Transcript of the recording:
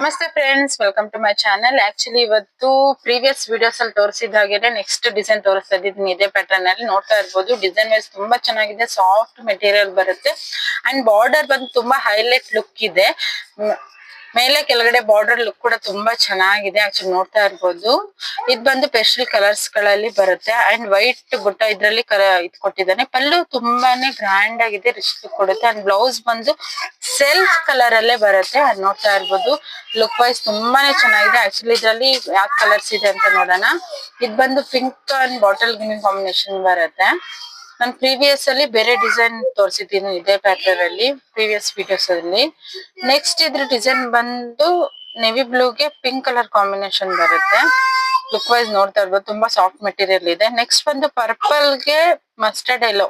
ನಮಸ್ತೆ friends, welcome to my channel. Actually ಇವತ್ತು previous videos ಅಲ್ಲಿ ತೋರಿಸಿದ ಹಾಗೆ ನೆಕ್ಸ್ಟ್ ಡಿಸೈನ್ ತೋರಿಸ್ತಾ ಇದ್ದೀನಿ. ಇದೇ ಪ್ಯಾಟರ್ನ್ ಅಲ್ಲಿ ನೋಡ್ತಾ ಇರ್ಬೋದು. ಡಿಸೈನ್ ವೈಸ್ ತುಂಬಾ ಚೆನ್ನಾಗಿದೆ, ಸಾಫ್ಟ್ ಮೆಟೀರಿಯಲ್ ಬರುತ್ತೆ ಅಂಡ್ ಬಾರ್ಡರ್ ಬಂದು ತುಂಬಾ ಹೈಲೈಟ್ ಲುಕ್ ಇದೆ. ಮೇಲೆ ಕೆಳಗಡೆ ಬಾರ್ಡರ್ ಲುಕ್ ಕೂಡ ತುಂಬಾ ಚೆನ್ನಾಗಿದೆ. ಆಕ್ಚುಲಿ ನೋಡ್ತಾ ಇರ್ಬೋದು. ಇದು ಬಂದು ಪೇಸ್ಟಲ್ ಕಲರ್ಸ್ ಗಳಲ್ಲಿ ಬರುತ್ತೆ ಅಂಡ್ ವೈಟ್ ಬುಟ್ಟ ಇದ್ರಲ್ಲಿ ಇದು ಕೊಟ್ಟಿದ್ದಾನೆ. ಪಲ್ಲು ತುಂಬಾನೇ ಗ್ರ್ಯಾಂಡ್ ಆಗಿದೆ, ರಿಚ್ ಲುಕ್ ಕೊಡುತ್ತೆ ಅಂಡ್ ಬ್ಲೌಸ್ ಬಂದು ಸೆಲ್ಫ್ ಕಲರ್ ಅಲ್ಲೇ ಬರುತ್ತೆ. ಅದ್ ನೋಡ್ತಾ ಇರ್ಬೋದು. ಲುಕ್ ವೈಸ್ ತುಂಬಾನೇ ಚೆನ್ನಾಗಿದೆ. ಆಕ್ಚುಲಿ ಇದ್ರಲ್ಲಿ ಯಾವ ಕಲರ್ಸ್ ಇದೆ ಅಂತ ನೋಡೋಣ. ಇದು ಬಂದು pink and bottle green combination ಬರುತ್ತೆ. ನಾನು ಪ್ರೀವಿಯಸ್ ಅಲ್ಲಿ ಬೇರೆ ಡಿಸೈನ್ ತೋರಿಸಿದ್ದೀನಿ ಇದೇ ಪ್ಯಾಟರ್ನ್ ಅಲ್ಲಿ ಪ್ರೀವಿಯಸ್ ವಿಡಿಯೋಸ್ ಅಲ್ಲಿ. ನೆಕ್ಸ್ಟ್ ಇದ್ರ ಡಿಸೈನ್ ಬಂದು ನೆವಿ ಬ್ಲೂಗೆ ಪಿಂಕ್ ಕಲರ್ ಕಾಂಬಿನೇಷನ್ ಬರುತ್ತೆ. ಲುಕ್ ವೈಸ್ ನೋಡ್ತಾ ಇರ್ಬೋದು, ತುಂಬಾ ಸಾಫ್ಟ್ ಮೆಟೀರಿಯಲ್ ಇದೆ. ನೆಕ್ಸ್ಟ್ ಬಂದು ಪರ್ಪಲ್ ಗೆ ಮಸ್ಟರ್ಡ್ ಎಲ್ಲೋ